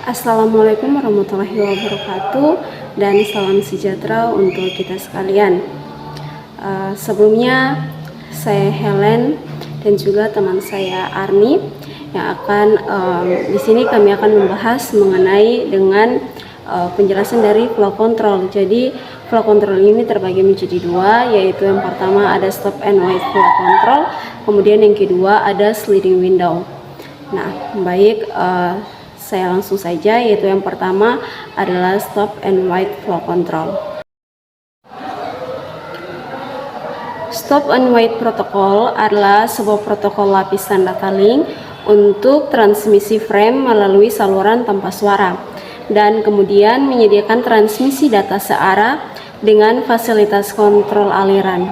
Assalamualaikum warahmatullahi wabarakatuh dan salam sejahtera untuk kita sekalian. Sebelumnya saya Helen dan juga teman saya Arni yang akan di sini kami akan membahas mengenai dengan penjelasan dari flow control. Jadi flow control ini terbagi menjadi dua, yaitu yang pertama ada stop and wait flow control, kemudian yang kedua ada sliding window. Nah, baik, saya langsung saja, yaitu yang pertama adalah stop and wait flow control. Stop and wait protokol adalah sebuah protokol lapisan data link untuk transmisi frame melalui saluran tanpa suara dan kemudian menyediakan transmisi data searah dengan fasilitas kontrol aliran.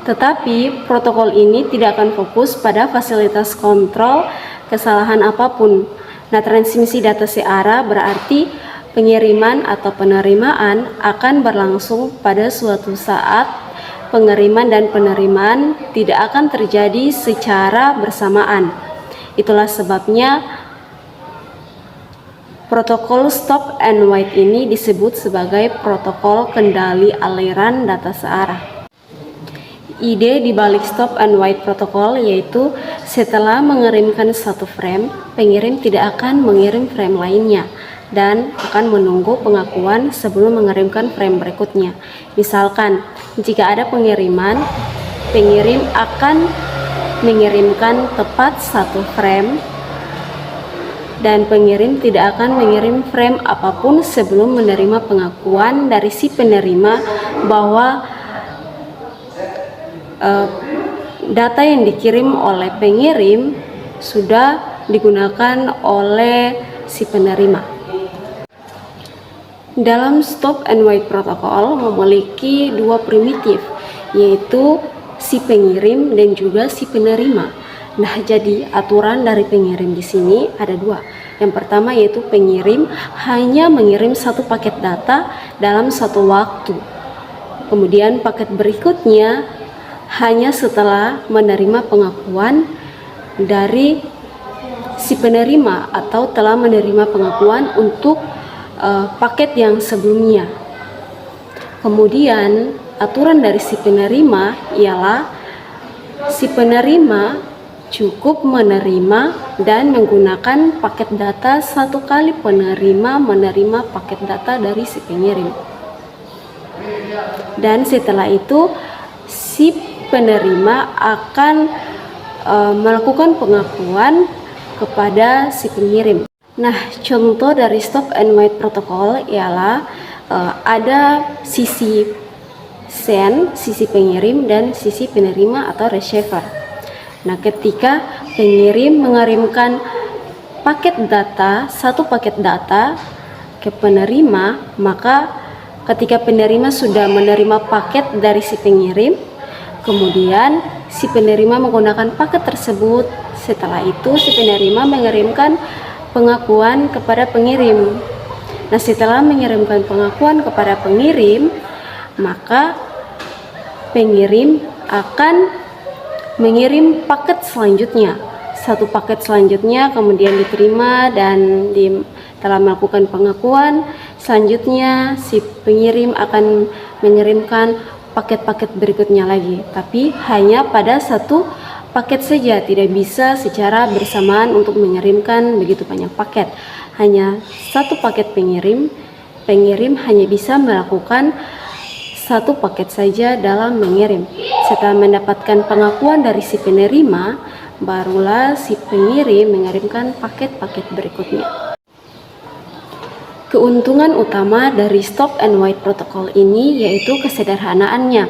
Tetapi protokol ini tidak akan fokus pada fasilitas kontrol kesalahan apapun. Nah, transmisi data searah berarti pengiriman atau penerimaan akan berlangsung pada suatu saat. Pengiriman dan penerimaan tidak akan terjadi secara bersamaan. Itulah sebabnya protokol stop and wait ini disebut sebagai protokol kendali aliran data searah. Ide di balik stop and wait protokol yaitu setelah mengirimkan satu frame, pengirim tidak akan mengirim frame lainnya dan akan menunggu pengakuan sebelum mengirimkan frame berikutnya. Misalkan, jika ada pengiriman, pengirim akan mengirimkan tepat satu frame dan pengirim tidak akan mengirim frame apapun sebelum menerima pengakuan dari si penerima bahwa data yang dikirim oleh pengirim sudah digunakan oleh si penerima. Dalam stop and wait protokol memiliki dua primitif, yaitu si pengirim dan juga si penerima. Nah, jadi aturan dari pengirim di sini ada dua. Yang pertama yaitu pengirim hanya mengirim satu paket data dalam satu waktu. Kemudian paket berikutnya hanya setelah menerima pengakuan dari si penerima atau telah menerima pengakuan untuk paket yang sebelumnya. Kemudian aturan dari si penerima ialah si penerima cukup menerima dan menggunakan paket data satu kali penerima menerima paket data dari si pengirim. Dan setelah itu si penerima akan melakukan pengakuan kepada si pengirim. Nah, contoh dari stop and wait protokol ialah ada sisi send, sisi pengirim, dan sisi penerima atau receiver. Nah, ketika pengirim mengirimkan paket data, satu paket data ke penerima, maka ketika penerima sudah menerima paket dari si pengirim, kemudian si penerima menggunakan paket tersebut. Setelah itu si penerima mengirimkan pengakuan kepada pengirim. Nah, setelah mengirimkan pengakuan kepada pengirim, maka pengirim akan mengirim paket selanjutnya. Satu paket selanjutnya kemudian diterima dan telah melakukan pengakuan. Selanjutnya si pengirim akan mengirimkan paket-paket berikutnya lagi, tapi hanya pada satu paket saja, tidak bisa secara bersamaan untuk mengirimkan begitu banyak paket. Hanya satu paket pengirim hanya bisa melakukan satu paket saja dalam mengirim. Setelah mendapatkan pengakuan dari si penerima, barulah si pengirim mengirimkan paket-paket berikutnya. Keuntungan utama dari stop and wait protokol ini yaitu kesederhanaannya.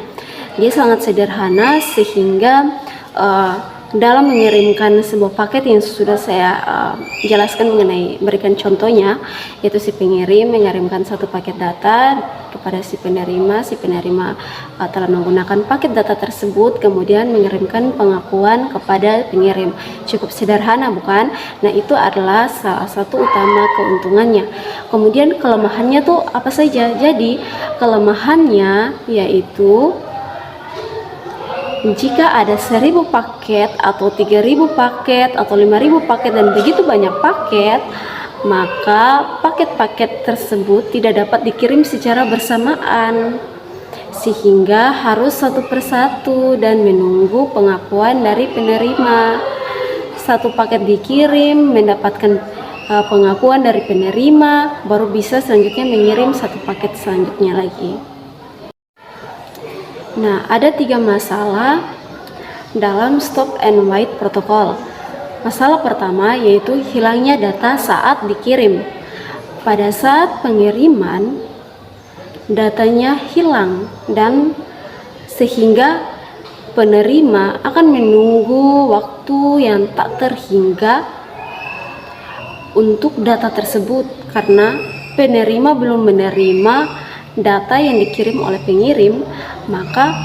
Dia sangat sederhana sehingga dalam mengirimkan sebuah paket yang sudah saya jelaskan mengenai berikan contohnya, yaitu si pengirim mengirimkan satu paket data kepada si penerima telah menggunakan paket data tersebut kemudian mengirimkan pengakuan kepada pengirim. Cukup sederhana, bukan? Nah, itu adalah salah satu utama keuntungannya. Kemudian kelemahannya tuh apa saja? Jadi kelemahannya yaitu jika ada 1000 paket atau 3000 paket atau 5000 paket dan begitu banyak paket, maka paket-paket tersebut tidak dapat dikirim secara bersamaan, sehingga harus satu persatu dan menunggu pengakuan dari penerima. Satu paket dikirim, mendapatkan pengakuan dari penerima, baru bisa selanjutnya mengirim satu paket selanjutnya lagi. Nah, ada 3 masalah dalam stop and wait protokol. Masalah pertama yaitu hilangnya data saat dikirim. Pada saat pengiriman, datanya hilang dan sehingga penerima akan menunggu waktu yang tak terhingga untuk data tersebut, karena penerima belum menerima data yang dikirim oleh pengirim, maka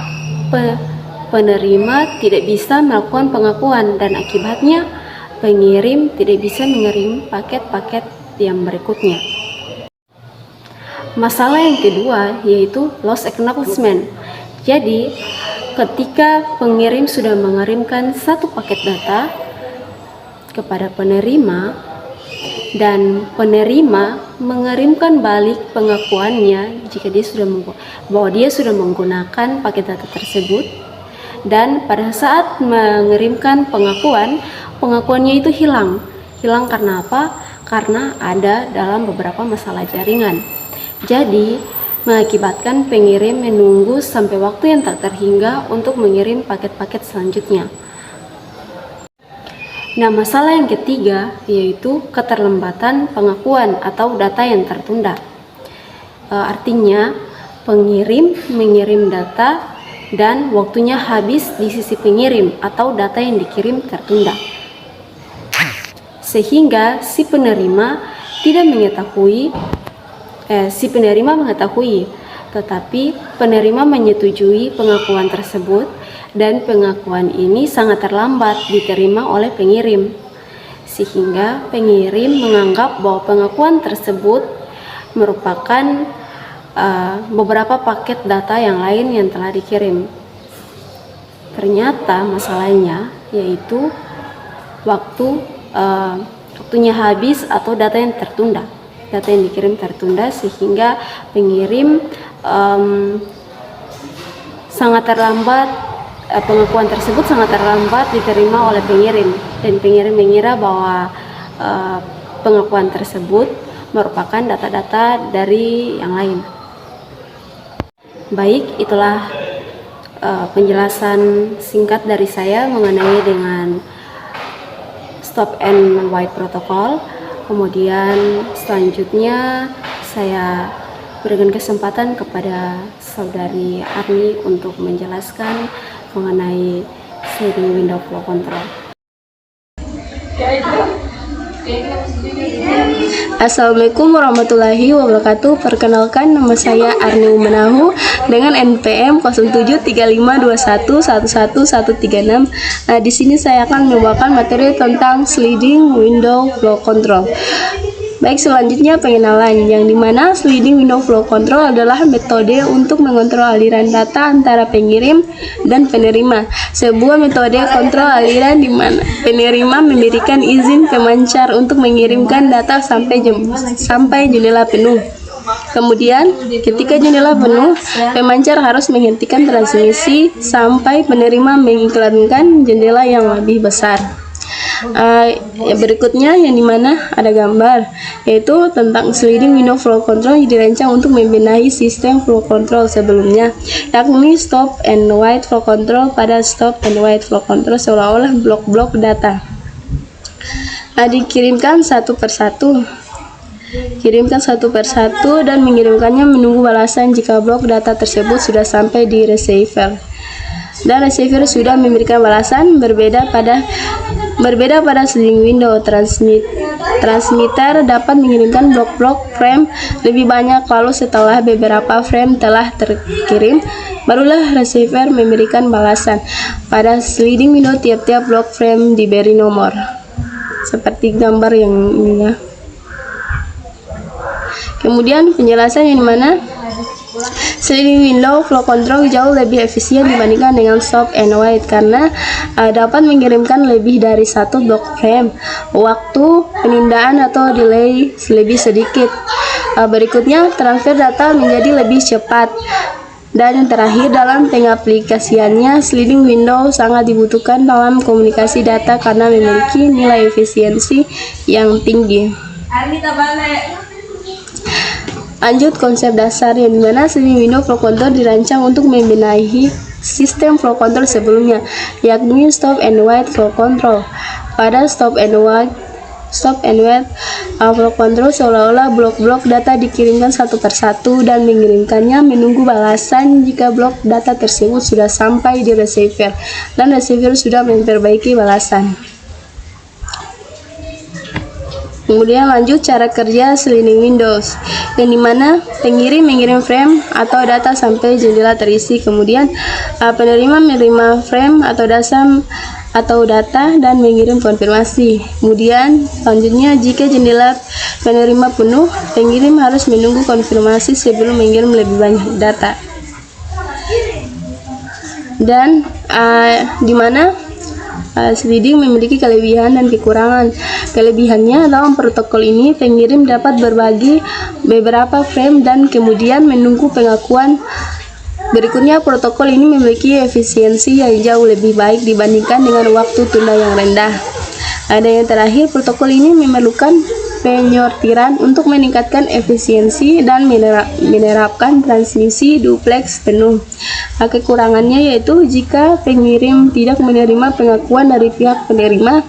penerima tidak bisa melakukan pengakuan dan akibatnya pengirim tidak bisa mengirim paket-paket yang berikutnya. Masalah yang kedua yaitu lost acknowledgement. Jadi ketika pengirim sudah mengirimkan satu paket data kepada penerima dan penerima mengirimkan balik pengakuannya jika dia sudah bahwa dia sudah menggunakan paket data tersebut, dan pada saat mengirimkan pengakuannya itu hilang karena apa? Karena ada dalam beberapa masalah jaringan. Jadi mengakibatkan pengirim menunggu sampai waktu yang tak terhingga untuk mengirim paket-paket selanjutnya. Nah, masalah yang ketiga yaitu keterlambatan pengakuan atau data yang tertunda. Artinya pengirim mengirim data dan waktunya habis di sisi pengirim atau data yang dikirim tertunda, sehingga si penerima mengetahui, tetapi penerima menyetujui pengakuan tersebut dan pengakuan ini sangat terlambat diterima oleh pengirim, sehingga pengirim menganggap bahwa pengakuan tersebut merupakan beberapa paket data yang lain yang telah dikirim. Ternyata masalahnya yaitu waktunya habis atau data yang dikirim tertunda, sehingga pengirim sangat terlambat, pengakuan tersebut sangat terlambat diterima oleh pengirim, dan pengirim mengira bahwa pengakuan tersebut merupakan data-data dari yang lain. Baik, itulah penjelasan singkat dari saya mengenai dengan stop and wait protokol. Kemudian selanjutnya saya berikan kesempatan kepada saudari Arni untuk menjelaskan mengenai sliding window flow control. Assalamualaikum warahmatullahi wabarakatuh. Perkenalkan, nama saya Arni Umenahu dengan NPM 073521111136. Nah, di sini saya akan membawakan materi tentang sliding window flow control. Baik, selanjutnya pengenalan, yang dimana sliding window flow control adalah metode untuk mengontrol aliran data antara pengirim dan penerima. Sebuah metode kontrol aliran di mana penerima memberikan izin pemancar untuk mengirimkan data sampai jendela penuh. Kemudian, ketika jendela penuh, pemancar harus menghentikan transmisi sampai penerima mengiklankan jendela yang lebih besar. Berikutnya yang dimana ada gambar, yaitu tentang sliding window flow control yang dirancang untuk membenahi sistem flow control sebelumnya, yakni stop and wait flow control. Pada stop and wait flow control seolah-olah blok-blok data dikirimkan satu persatu dan mengirimkannya menunggu balasan jika blok data tersebut sudah sampai di receiver, dan receiver sudah memberikan balasan. Berbeda pada sliding window, transmitter dapat mengirimkan blok-blok frame lebih banyak, lalu setelah beberapa frame telah terkirim, barulah receiver memberikan balasan. Pada sliding window, tiap-tiap blok frame diberi nomor, seperti gambar yang ini ya. Kemudian penjelasan yang dimana Sliding window flow control jauh lebih efisien dibandingkan dengan stop and wait karena dapat mengirimkan lebih dari satu blok frame. Waktu penundaan atau delay lebih sedikit. Berikutnya, transfer data menjadi lebih cepat. Dan yang terakhir, dalam pengaplikasiannya, sliding window sangat dibutuhkan dalam komunikasi data karena memiliki nilai efisiensi yang tinggi. Lanjut konsep dasar yang dimana sliding window flow control dirancang untuk membenahi sistem flow control sebelumnya, yakni stop and wait flow control. Pada stop and wait flow control seolah-olah blok-blok data dikirimkan satu persatu dan mengirimkannya menunggu balasan jika blok data tersebut sudah sampai di receiver dan receiver sudah memperbaiki balasan. Kemudian lanjut cara kerja sliding windows, yang dimana pengirim mengirim frame atau data sampai jendela terisi, kemudian penerima menerima frame atau data dan mengirim konfirmasi. Kemudian selanjutnya jika jendela penerima penuh, pengirim harus menunggu konfirmasi sebelum mengirim lebih banyak data. Dan dimana sliding memiliki kelebihan dan kekurangan. Kelebihannya dalam protokol ini pengirim dapat berbagi beberapa frame dan kemudian menunggu pengakuan. Berikutnya, protokol ini memiliki efisiensi yang jauh lebih baik dibandingkan dengan waktu tunda yang rendah. Ada yang terakhir, protokol ini memerlukan penyortiran untuk meningkatkan efisiensi dan menerapkan transmisi duplex penuh. Kekurangannya yaitu jika pengirim tidak menerima pengakuan dari pihak penerima,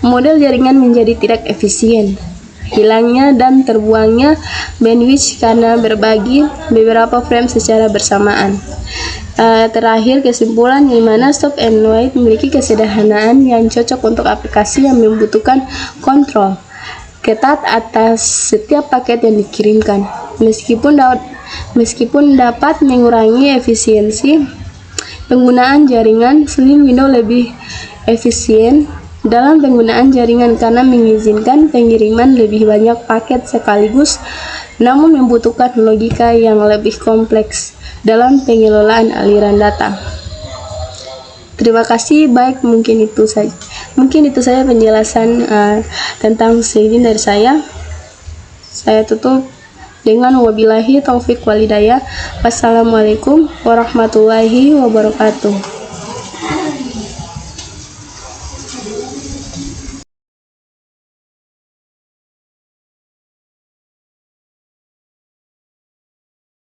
model jaringan menjadi tidak efisien. Hilangnya dan terbuangnya bandwidth karena berbagi beberapa frame secara bersamaan. Terakhir, kesimpulan di mana stop and wait memiliki kesederhanaan yang cocok untuk aplikasi yang membutuhkan kontrol ketat atas setiap paket yang dikirimkan. Meskipun dapat mengurangi efisiensi penggunaan jaringan, sliding window lebih efisien dalam penggunaan jaringan karena mengizinkan pengiriman lebih banyak paket sekaligus, namun membutuhkan logika yang lebih kompleks dalam pengelolaan aliran data. Terima kasih. Mungkin itu saja penjelasan tentang sliding dari saya. Saya tutup dengan wabillahi taufik walhidayah. Wassalamualaikum warahmatullahi wabarakatuh.